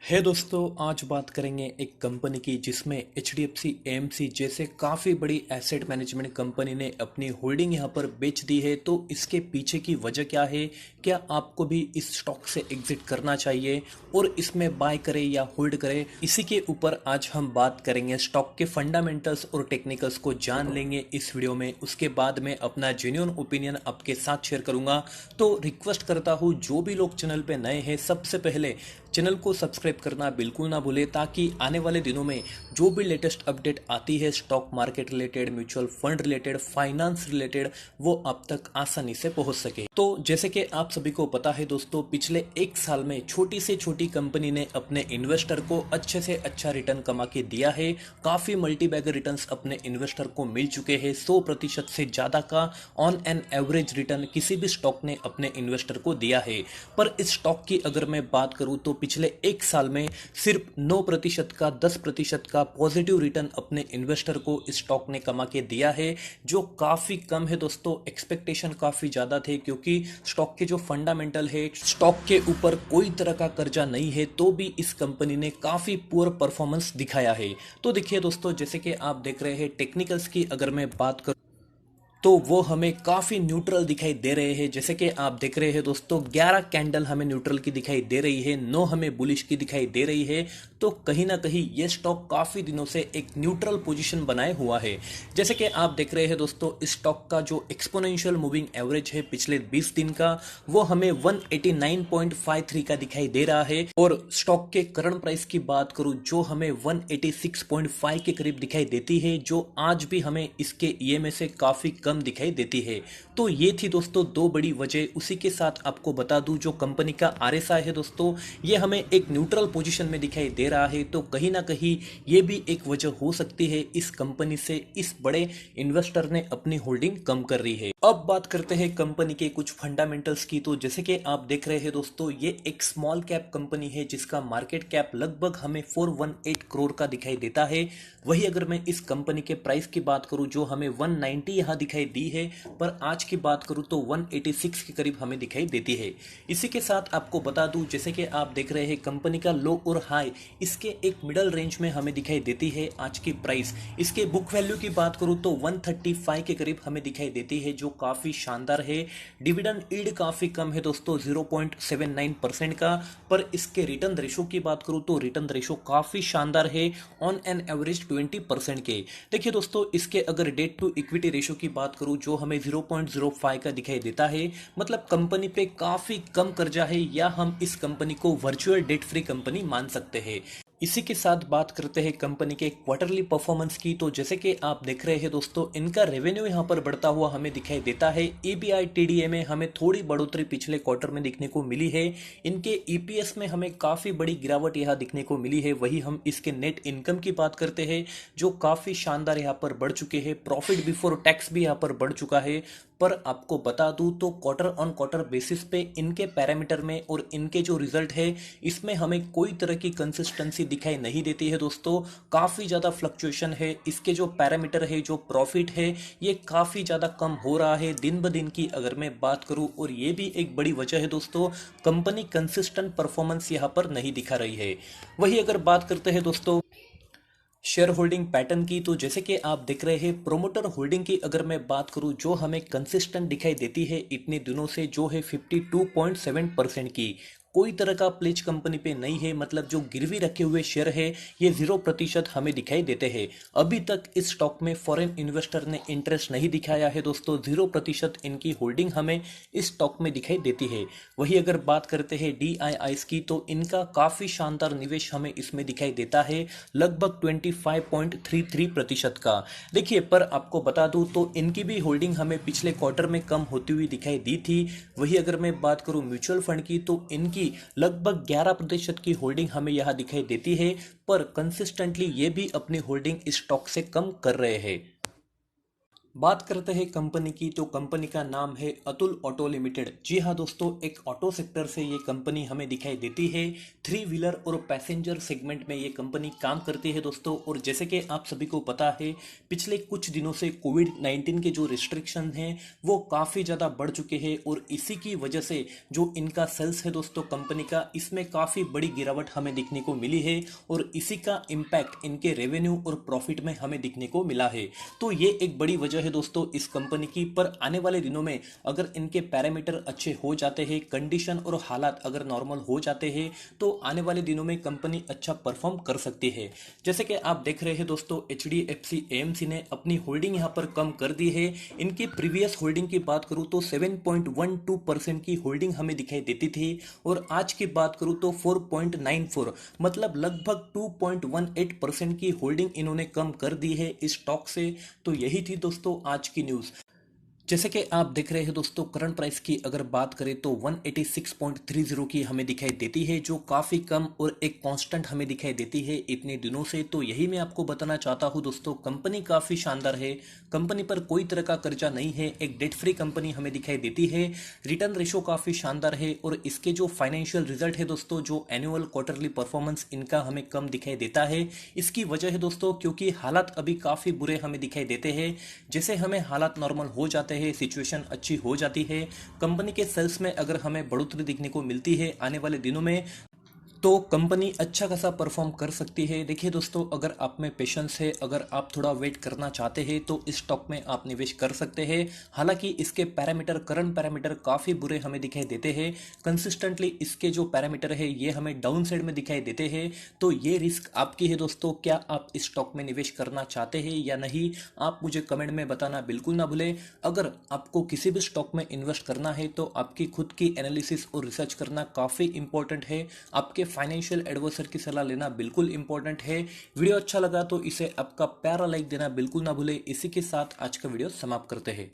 है दोस्तों, आज बात करेंगे एक कंपनी की जिसमें एचडीएफसी एएमसी जैसे काफ़ी बड़ी एसेट मैनेजमेंट कंपनी ने अपनी होल्डिंग यहां पर बेच दी है। तो इसके पीछे की वजह क्या है? क्या आपको भी इस स्टॉक से एग्जिट करना चाहिए और इसमें बाय करें या होल्ड करें? इसी के ऊपर आज हम बात करेंगे। स्टॉक के फंडामेंटल्स और टेक्निकल्स को जान लेंगे इस वीडियो में। उसके बाद मैं अपना जेन्युइन ओपिनियन आपके साथ शेयर करूंगा। तो रिक्वेस्ट करता हूं, जो भी लोग चैनल पे नए हैं, सबसे पहले चैनल को सब्सक्राइब करना बिल्कुल ना भूले, ताकि आने वाले दिनों में जो भी लेटेस्ट अपडेट आती है stock market related, mutual fund related, finance related, वो आप तक आसानी से पहुंच सके। तो जैसे कि आप सभी को पता है दोस्तों, पिछले एक साल में छोटी से छोटी कंपनी ने अपने इन्वेस्टर को अच्छे से अच्छा रिटर्न कमा के दिया है। काफी मल्टीबैगर रिटर्न्स अपने इन्वेस्टर को मिल चुके हैं। 100% से ज्यादा का ऑन एन एवरेज रिटर्न किसी भी स्टॉक ने अपने इन्वेस्टर को दिया है। पर इस स्टॉक की अगर मैं बात करूं तो पिछले एक साल में सिर्फ 9% का, 10% का पॉजिटिव रिटर्न अपने इन्वेस्टर को इस स्टॉक ने कमा के दिया है, जो काफी कम है दोस्तों। एक्सपेक्टेशन काफी ज्यादा थे, क्योंकि स्टॉक के जो फंडामेंटल है, स्टॉक के ऊपर कोई तरह का कर्जा नहीं है, तो भी इस कंपनी ने काफी पुअर परफॉर्मेंस दिखाया है। तो देखिए दोस्तों, जैसे कि आप देख रहे हैं, टेक्निकल्स की अगर मैं बात करूं तो वो हमें काफी न्यूट्रल दिखाई दे रहे हैं। जैसे कि आप देख रहे हैं दोस्तों, 11 कैंडल हमें न्यूट्रल की दिखाई दे रही है, 9 हमें बुलिश की दिखाई दे रही है। तो कहीं ना कहीं ये स्टॉक काफी दिनों से एक न्यूट्रल पोजीशन बनाए हुआ है। जैसे कि आप देख रहे हैं दोस्तों, इस स्टॉक का जो एक्सपोनेंशियल मूविंग एवरेज है पिछले 20 दिन का, वो हमें 189.53 का दिखाई दे रहा है। और स्टॉक के करंट प्राइस की बात करूं, जो हमें 186.5 के करीब दिखाई देती है, जो आज भी हमें इसके ईएमए से काफी कम दिखाई देती है। तो ये थी दोस्तों दो बड़ी वजह। उसी के साथ आपको बता दूं, जो कंपनी का आरएसआई है दोस्तों, ये हमें एक न्यूट्रल पोजीशन में दिखाई दे रहा है। तो कहीं ना कहीं ये भी एक वजह हो सकती है इस कंपनी से इस बड़े इन्वेस्टर ने अपनी होल्डिंग कम कर रही है। अब बात करते हैं कंपनी के कुछ फंडामेंटल्स की। तो जैसे कि आप देख रहे हैं दोस्तों, ये एक स्मॉल कैप कंपनी है जिसका मार्केट कैप लगभग हमें 418 करोड़ का दिखाई देता है। वही अगर मैं इस कंपनी के प्राइस की बात करूं, जो हमें 190 यहां दिखाई दी है, पर आज की बात करूं तो 186 के करीब हमें दिखाई देती है। इसी के साथ आपको बता दूं, जैसे कि आप देख रहे हैं, कंपनी का लो और हाई इसके एक मिडल रेंज में हमें दिखाई देती है आज की प्राइस। इसके बुक वैल्यू की बात करूं तो 135 के करीब हमें दिखाई देती है, जो काफी शानदार है। डिविडेंड यील्ड काफी कम है दोस्तों, 0.79% का। पर इसके रिटर्न रेशो की बात करूं तो रिटर्न रेशो काफी शानदार है, ऑन एन एवरेज 20% के। देखिए दोस्तों, इसके अगर डेट टू इक्विटी रेशो की बात करूं, जो हमें 0.05 का दिखाई देता है, मतलब कंपनी पे काफी कम कर्जा है, या हम इस कंपनी को वर्चुअल डेट फ्री कंपनी मान सकते हैं। इसी के साथ बात करते हैं कंपनी के क्वार्टरली परफॉर्मेंस की। तो जैसे कि आप देख रहे हैं दोस्तों, इनका रेवेन्यू यहां पर बढ़ता हुआ हमें दिखाई देता है। ईबीआई टीडीए में हमें थोड़ी बढ़ोतरी पिछले क्वार्टर में दिखने को मिली है। इनके ईपीएस में हमें काफी बड़ी गिरावट यहां दिखने को मिली है। वही हम इसके नेट इनकम की बात करते हैं, जो काफी शानदार यहां पर बढ़ चुके हैं। प्रॉफिट बिफोर टैक्स भी यहां पर बढ़ चुका है। पर आपको बता दूं तो क्वार्टर ऑन क्वार्टर बेसिस पे इनके पैरामीटर में और इनके जो रिजल्ट है, इसमें हमें कोई तरह की कंसिस्टेंसी दिखाई नहीं देती है दोस्तों। काफी ज्यादा फ्लक्चुएशन है। इसके जो पैरामीटर है, जो प्रॉफिट है, ये काफी ज्यादा कम हो रहा है दिन ब दिन की अगर मैं बात करूं। और ये भी एक बड़ी वजह है दोस्तों, कंपनी कंसिस्टेंट परफॉर्मेंस यहां पर नहीं दिखा रही है। वही अगर बात करते हैं दोस्तों शेयर होल्डिंग पैटर्न की, तो जैसे कि आप देख रहे हैं, प्रोमोटर होल्डिंग की अगर मैं बात करूं, जो हमें कंसिस्टेंट दिखाई देती है इतने दिनों से, जो है 52.7% की। कोई तरह का प्लेज कंपनी पे नहीं है, मतलब जो गिरवी रखे हुए शेयर है, ये 0% हमें दिखाई देते हैं। अभी तक इस स्टॉक में फॉरेन इन्वेस्टर ने इंटरेस्ट नहीं दिखाया है दोस्तों। 0% इनकी होल्डिंग हमें इस स्टॉक में दिखाई देती है। वही अगर बात करते हैं डीआईआईस की, तो इनका काफी शानदार निवेश हमें इसमें दिखाई देता है, लगभग 25.33% का। देखिए, पर आपको बता दूं तो इनकी भी होल्डिंग हमें पिछले क्वार्टर में कम होती हुई दिखाई दी थी। वही अगर मैं बात करूं म्यूचुअल फंड की, तो इनकी लगभग 11% की होल्डिंग हमें यहां दिखाई देती है। पर कंसिस्टेंटली ये भी अपनी होल्डिंग इस स्टॉक से कम कर रहे हैं। बात करते हैं कंपनी की, तो कंपनी का नाम है अतुल ऑटो लिमिटेड। जी हाँ दोस्तों, एक ऑटो सेक्टर से ये कंपनी हमें दिखाई देती है। थ्री व्हीलर और पैसेंजर सेगमेंट में ये कंपनी काम करती है दोस्तों। और जैसे कि आप सभी को पता है, पिछले कुछ दिनों से कोविड-19 के जो रिस्ट्रिक्शन हैं वो काफ़ी ज़्यादा बढ़ चुके हैं, और इसी की वजह से जो इनका सेल्स है दोस्तों कंपनी का, इसमें काफ़ी बड़ी गिरावट हमें दिखने को मिली है। और इसी का इम्पैक्ट इनके रेवेन्यू और प्रॉफिट में हमें दिखने को मिला है। तो ये एक बड़ी वजह है दोस्तों इस कंपनी की। पर आने वाले दिनों में अगर इनके पैरामीटर अच्छे हो जाते हैं, कंडीशन और हालात अगर नॉर्मल हो जाते हैं, तो आने वाले दिनों में कंपनी अच्छा परफॉर्म कर सकती है। जैसे कि आप देख रहे हैं दोस्तों, एचडीएफसी एएमसी ने अपनी होल्डिंग यहां पर कम कर दी है। इनकी प्रीवियस होल्डिंग की बात करूं तो 7.12% की होल्डिंग हमें दिखाई देती थी, और आज की बात करूं तो 4.94, मतलब लगभग 2.18% की होल्डिंग इन्होंने कम कर दी है इस स्टॉक से। तो यही थी दोस्तों आज की न्यूज़। जैसे कि आप देख रहे हैं दोस्तों, करंट प्राइस की अगर बात करें तो 186.30 की हमें दिखाई देती है, जो काफ़ी कम और एक कांस्टेंट हमें दिखाई देती है इतने दिनों से। तो यही मैं आपको बताना चाहता हूं दोस्तों, कंपनी काफ़ी शानदार है, कंपनी पर कोई तरह का कर्जा नहीं है, एक डेट फ्री कंपनी हमें दिखाई देती है। रिटर्न रेशो काफ़ी शानदार है, और इसके जो फाइनेंशियल रिजल्ट है दोस्तों, जो एनुअल क्वार्टरली परफॉर्मेंस इनका हमें कम दिखाई देता है। इसकी वजह है दोस्तों क्योंकि हालात अभी काफ़ी बुरे हमें दिखाई देते हैं। जैसे हमें हालात नॉर्मल हो जाते हैं, सिचुएशन अच्छी हो जाती है, कंपनी के सेल्स में अगर हमें बढ़ोतरी दिखने को मिलती है आने वाले दिनों में, तो कंपनी अच्छा खासा परफॉर्म कर सकती है। देखिए दोस्तों, अगर आप में पेशेंस है, अगर आप थोड़ा वेट करना चाहते हैं, तो इस स्टॉक में आप निवेश कर सकते हैं। हालांकि इसके पैरामीटर, करंट पैरामीटर काफ़ी बुरे हमें दिखाई देते हैं। कंसिस्टेंटली इसके जो पैरामीटर है ये हमें डाउन साइड में दिखाई देते हैं। तो ये रिस्क आपकी है दोस्तों, क्या आप इस स्टॉक में निवेश करना चाहते हैं या नहीं, आप मुझे कमेंट में बताना बिल्कुल ना भूलें। अगर आपको किसी भी स्टॉक में इन्वेस्ट करना है तो आपकी खुद की एनालिसिस और रिसर्च करना काफ़ी इंपॉर्टेंट है। आपके फाइनेंशियल एडवाइजर की सलाह लेना बिल्कुल इंपॉर्टेंट है। वीडियो अच्छा लगा तो इसे आपका प्यारा लाइक देना बिल्कुल ना भूले। इसी के साथ आज का वीडियो समाप्त करते हैं।